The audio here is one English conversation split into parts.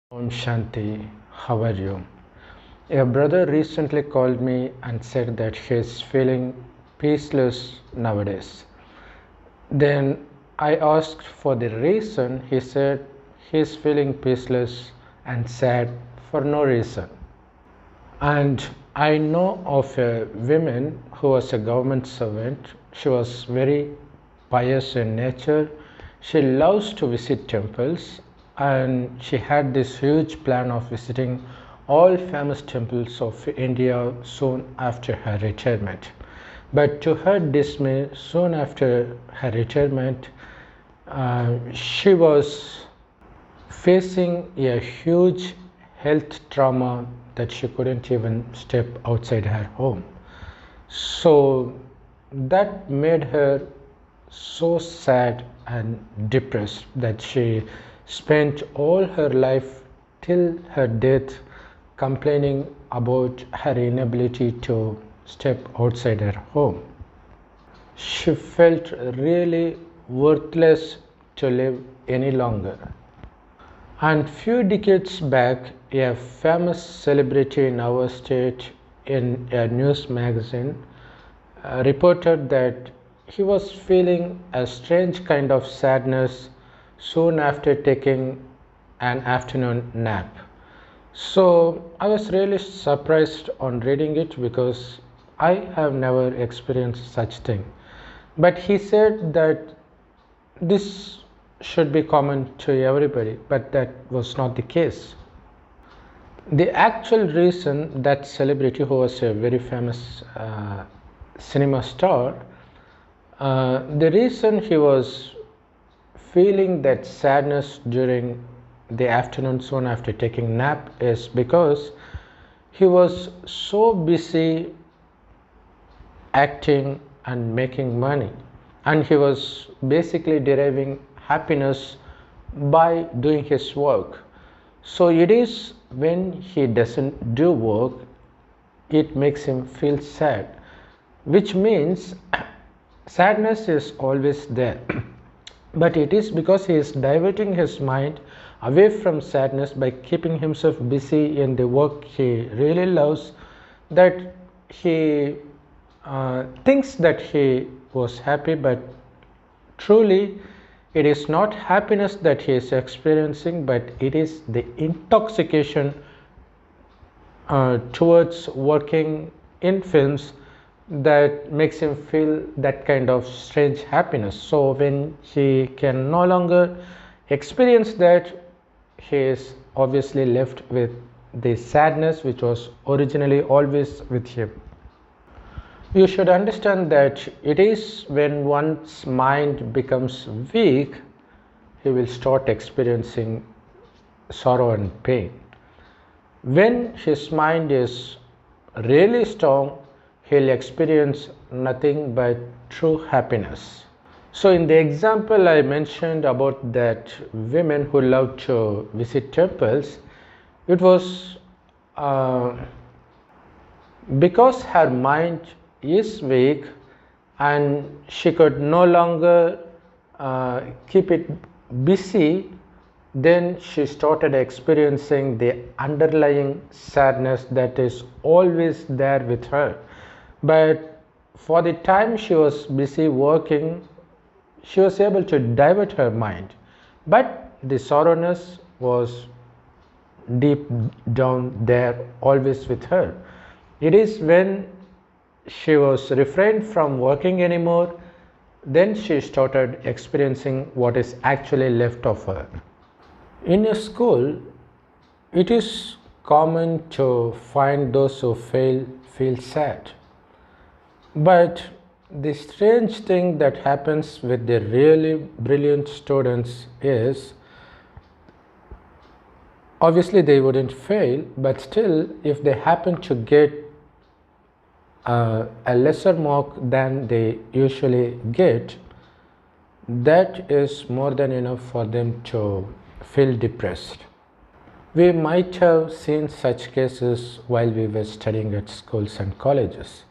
Om Shanti, how are you? A brother recently called me and said that he is feeling peaceless nowadays. Then I asked for the reason. He said he is feeling peaceless and sad for no reason. And I know of a woman who was a government servant. She was very pious in nature. She loves to visit temples, and she had this huge plan of visiting all famous temples of India soon after her retirement. But to her dismay, soon after her retirement, she was facing a huge health trauma that she couldn't even step outside her home. So that made her so sad and depressed that she spent all her life till her death complaining about her inability to step outside her home. She felt really worthless to live any longer. And few decades back, a famous celebrity in our state in a news magazine reported that he was feeling a strange kind of sadness soon after taking an afternoon nap. So I was really surprised on reading it because I have never experienced such thing. But he said that this should be common to everybody, but that was not the case. The actual reason that celebrity, who was a very famous cinema star, the reason he was feeling that sadness during the afternoon soon after taking nap is because he was so busy acting and making money, and he was basically deriving happiness by doing his work. So it is when he doesn't do work, it makes him feel sad, which means sadness is always there. But it is because he is diverting his mind away from sadness by keeping himself busy in the work he really loves, that he thinks that he was happy, but truly it is not happiness that he is experiencing, but it is the intoxication towards working in films that makes him feel that kind of strange happiness. So when he can no longer experience that, he is obviously left with the sadness which was originally always with him. You should understand that it is when one's mind becomes weak, he will start experiencing sorrow and pain. When his mind is really strong, he'll experience nothing but true happiness. So in the example I mentioned about that women who love to visit temples, it was because her mind is weak and she could no longer keep it busy, then she started experiencing the underlying sadness that is always there with her. But for the time she was busy working, she was able to divert her mind, but the sorrowness was deep down there always with her. It is when she was refrained from working anymore, then she started experiencing what is actually left of her. In a school, it is common to find those who fail feel sad. But the strange thing that happens with the really brilliant students is, obviously they wouldn't fail, but still if they happen to get a lesser mark than they usually get, that is more than enough for them to feel depressed. We might have seen such cases while we were studying at schools and colleges.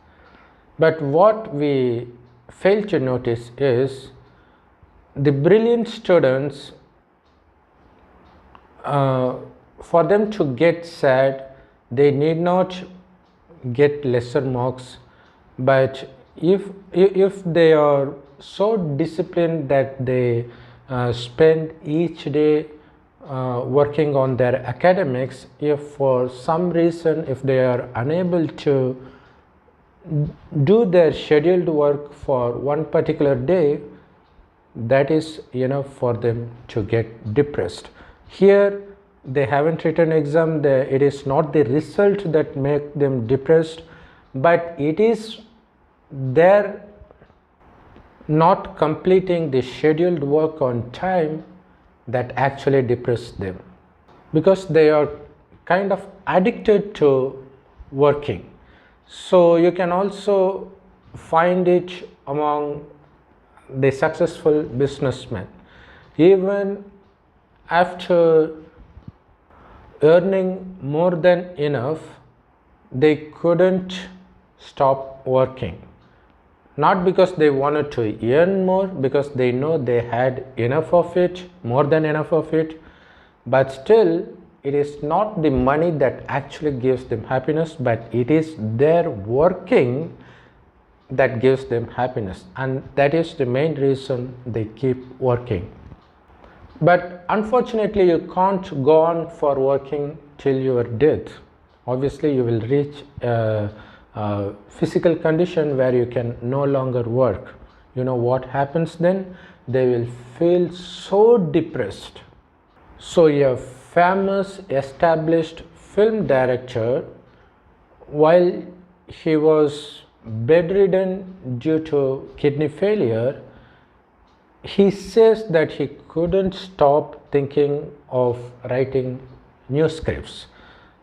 But what we fail to notice is the brilliant students for them to get sad, they need not get lesser marks, but if they are so disciplined that they spend each day working on their academics, if for some reason if they are unable to do their scheduled work for one particular day, that is enough for them to get depressed. Here they haven't written exam, it is not the result that make them depressed, but it is their not completing the scheduled work on time that actually depress them, because they are kind of addicted to working. So you can also find it among the successful businessmen. Even after earning more than enough, they couldn't stop working. Not because they wanted to earn more, because they know they had enough of it, more than enough of it, but still it is not the money that actually gives them happiness, but it is their working that gives them happiness, and that is the main reason they keep working. But unfortunately you can't go on for working till your death. Obviously you will reach a physical condition where you can no longer work. You know what happens then? They will feel so depressed. So a famous established film director, while he was bedridden due to kidney failure, he says that he couldn't stop thinking of writing new scripts.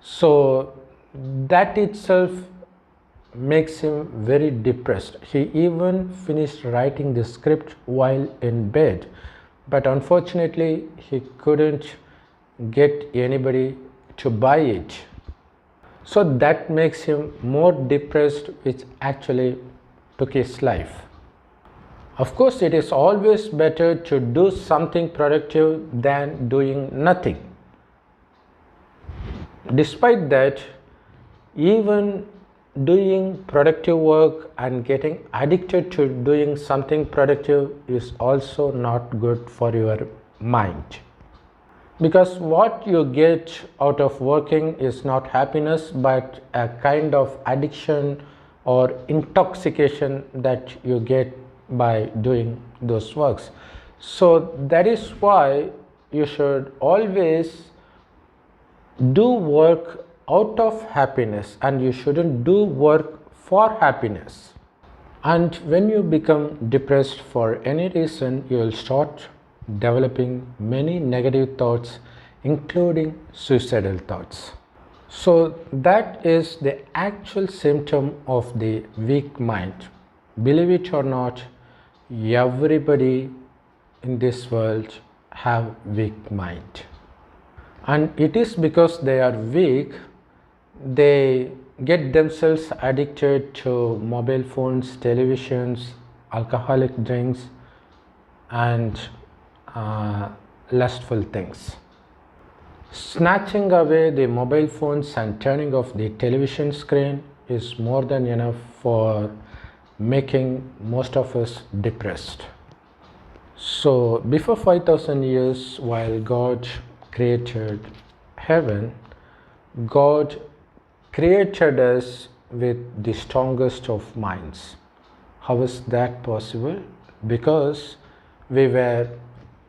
So that itself makes him very depressed. He even finished writing the script while in bed, but unfortunately he couldn't get anybody to buy it. So that makes him more depressed, which actually took his life. Of course, it is always better to do something productive than doing nothing. Despite that, even doing productive work and getting addicted to doing something productive is also not good for your mind. Because what you get out of working is not happiness, but a kind of addiction or intoxication that you get by doing those works. So that is why you should always do work out of happiness, and you shouldn't do work for happiness. And when you become depressed for any reason, you will start developing many negative thoughts, including suicidal thoughts. So that is the actual symptom of the weak mind. Believe it or not, everybody in this world have weak mind, and it is because they are weak, they get themselves addicted to mobile phones, televisions, alcoholic drinks, and lustful things. Snatching away the mobile phones and turning off the television screen is more than enough for making most of us depressed. So before 5,000 years, while God created heaven, God created us with the strongest of minds. How is that possible? Because we were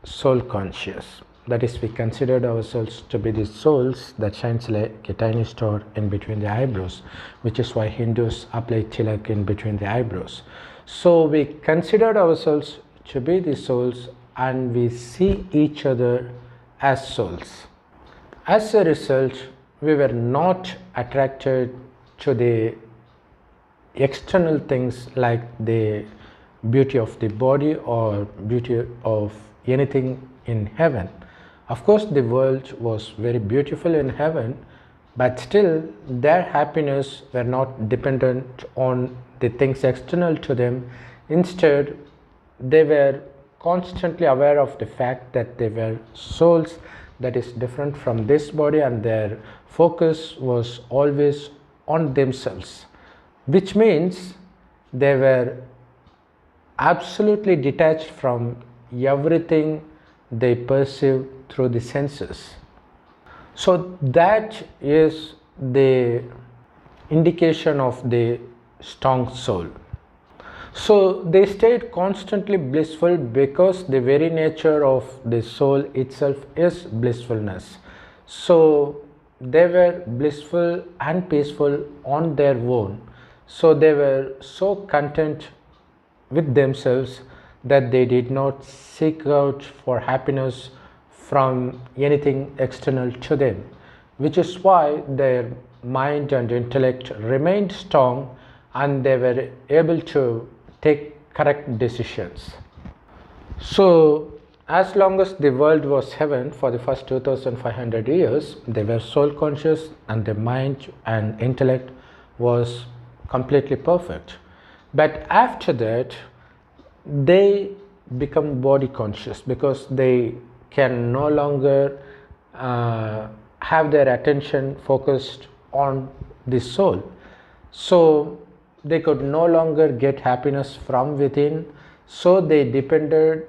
soul conscious. That is, we considered ourselves to be the souls that shines like a tiny star in between the eyebrows, which is why Hindus apply tilak in between the eyebrows. So we considered ourselves to be the souls, and we see each other as souls. As a result, we were not attracted to the external things like the beauty of the body or beauty of anything in heaven. Of course, the world was very beautiful in heaven, but still their happiness were not dependent on the things external to them. Instead, they were constantly aware of the fact that they were souls that is different from this body, and their focus was always on themselves, which means they were absolutely detached from everything they perceive through the senses. So that is the indication of the strong soul. So they stayed constantly blissful because the very nature of the soul itself is blissfulness. So they were blissful and peaceful on their own. So they were so content with themselves that they did not seek out for happiness from anything external to them, which is why their mind and intellect remained strong and they were able to take correct decisions. So as long as the world was heaven for the first 2500 years, they were soul conscious and their mind and intellect was completely perfect. But after that, they become body conscious because they can no longer have their attention focused on the soul. So they could no longer get happiness from within, so they depended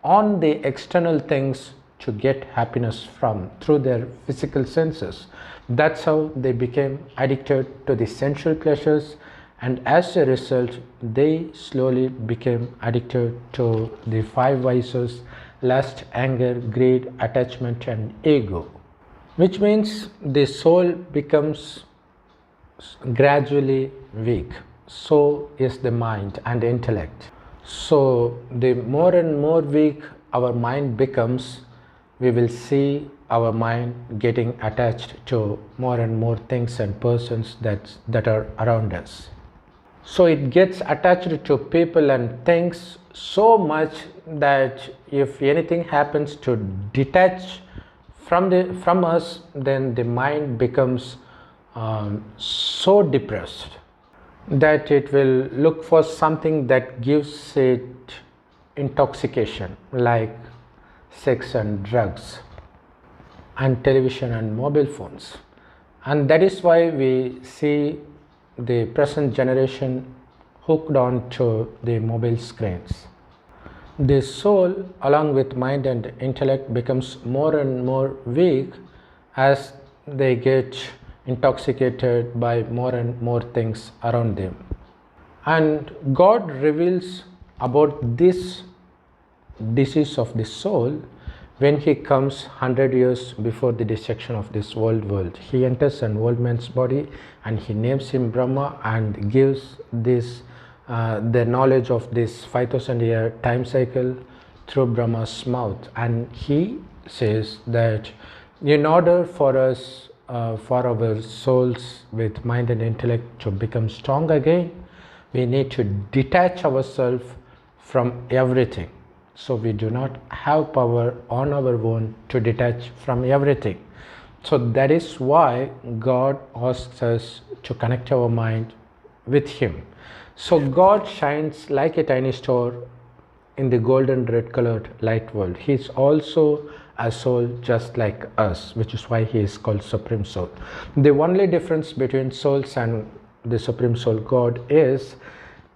on the external things to get happiness from through their physical senses. That's how they became addicted to the sensual pleasures, and as a result they slowly became addicted to the five vices: lust, anger, greed, attachment and ego, which means the soul becomes gradually weak. So is the mind and intellect. So the more and more weak our mind becomes, we will see our mind getting attached to more and more things and persons that are around us. So it gets attached to people and things so much that if anything happens to detach from us, then the mind becomes so depressed that it will look for something that gives it intoxication, like sex and drugs and television and mobile phones. And that is why we see the present generation hooked on to the mobile screens. The soul, along with mind and intellect, becomes more and more weak as they get intoxicated by more and more things around them. And God reveals about this disease of the soul when he comes 100 years before the destruction of this world. He enters an old man's body and he names him Brahma and gives this the knowledge of this 5000 year time cycle through Brahma's mouth. And he says that in order for us for our souls with mind and intellect to become strong again, we need to detach ourselves from everything. So we do not have power on our own to detach from everything. So that is why God asks us to connect our mind with him. So God shines like a tiny star in the golden red colored light world. He is also a soul just like us, which is why he is called Supreme Soul. The only difference between souls and the Supreme Soul God is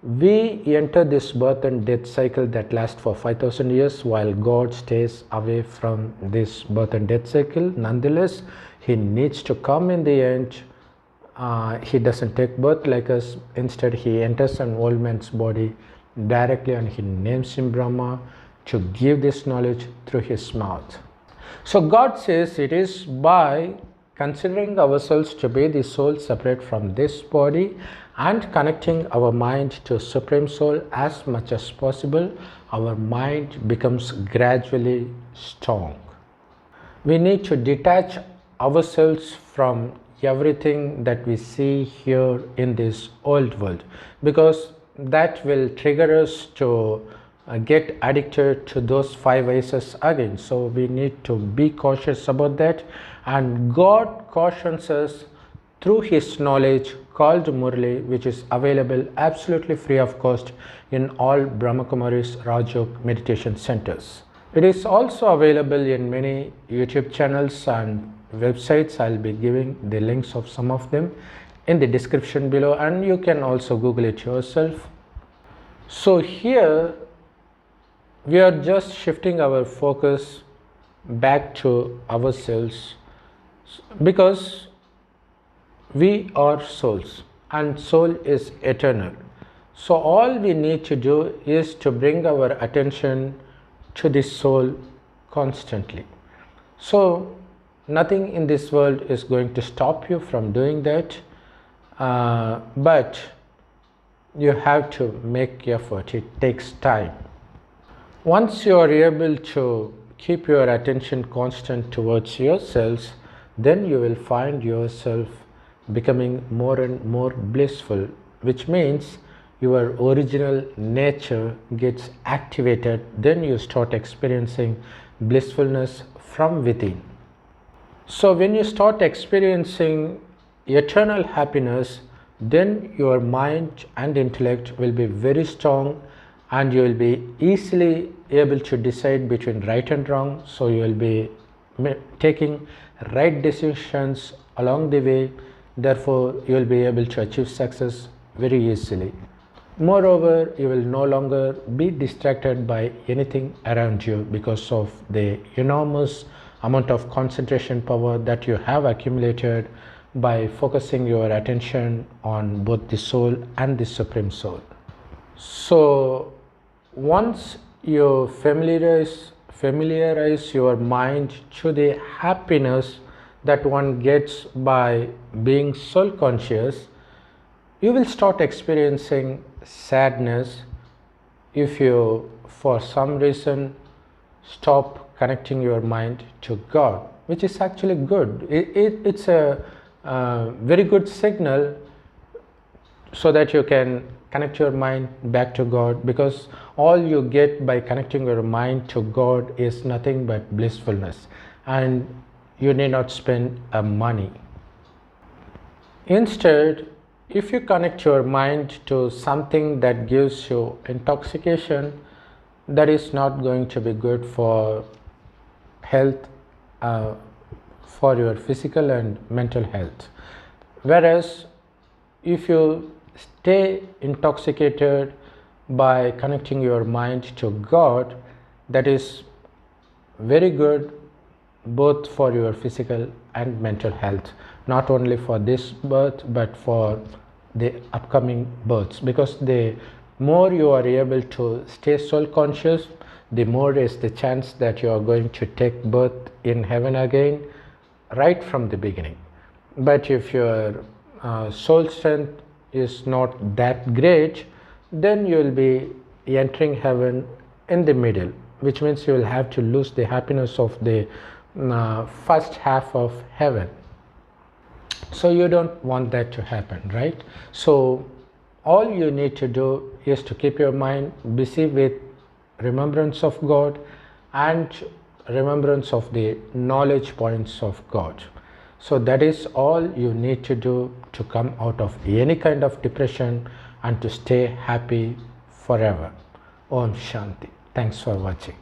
we enter this birth and death cycle that lasts for 5000 years, while God stays away from this birth and death cycle. Nonetheless, he needs to come in the end. He doesn't take birth like us. Instead, he enters an old man's body directly and he names him Brahma to give this knowledge through his mouth. So God says it is by considering ourselves to be the soul separate from this body and connecting our mind to Supreme Soul as much as possible, our mind becomes gradually strong. We need to detach ourselves from everything that we see here in this old world, because that will trigger us to get addicted to those five vices again. So we need to be cautious about that, and God cautions us through his knowledge called Murli, which is available absolutely free of cost in all Brahma Kumari's Rajyog meditation centers. It is also available in many YouTube channels and websites. I'll be giving the links of some of them in the description below, and you can also Google it yourself. So here we are just shifting our focus back to ourselves, because we are souls and soul is eternal. So all we need to do is to bring our attention to the soul constantly. So nothing in this world is going to stop you from doing that, but you have to make effort. It takes time. Once you are able to keep your attention constant towards yourselves, then you will find yourself becoming more and more blissful, which means your original nature gets activated. Then you start experiencing blissfulness from within. So when you start experiencing eternal happiness, then your mind and intellect will be very strong, and you will be easily able to decide between right and wrong. So you will be taking right decisions along the way. Therefore you will be able to achieve success very easily. Moreover, you will no longer be distracted by anything around you because of the enormous amount of concentration power that you have accumulated by focusing your attention on both the soul and the Supreme Soul. So once you familiarize your mind to the happiness that one gets by being soul conscious, you will start experiencing sadness if you for some reason stop connecting your mind to God, which is actually good. It's a very good signal so that you can connect your mind back to God, because all you get by connecting your mind to God is nothing but blissfulness, and you need not spend money. Instead, if you connect your mind to something that gives you intoxication, that is not going to be good for health, for your physical and mental health. Whereas if you stay intoxicated by connecting your mind to God, that is very good both for your physical and mental health, not only for this birth but for the upcoming births, because the more you are able to stay soul conscious, the more is the chance that you are going to take birth in heaven again right from the beginning. But if your soul strength is not that great, then you will be entering heaven in the middle, which means you will have to lose the happiness of the first half of heaven. So you don't want that to happen, right? So all you need to do is to keep your mind busy with remembrance of God and remembrance of the knowledge points of God. So that is all you need to do to come out of any kind of depression and to stay happy forever. Om Shanti. Thanks for watching.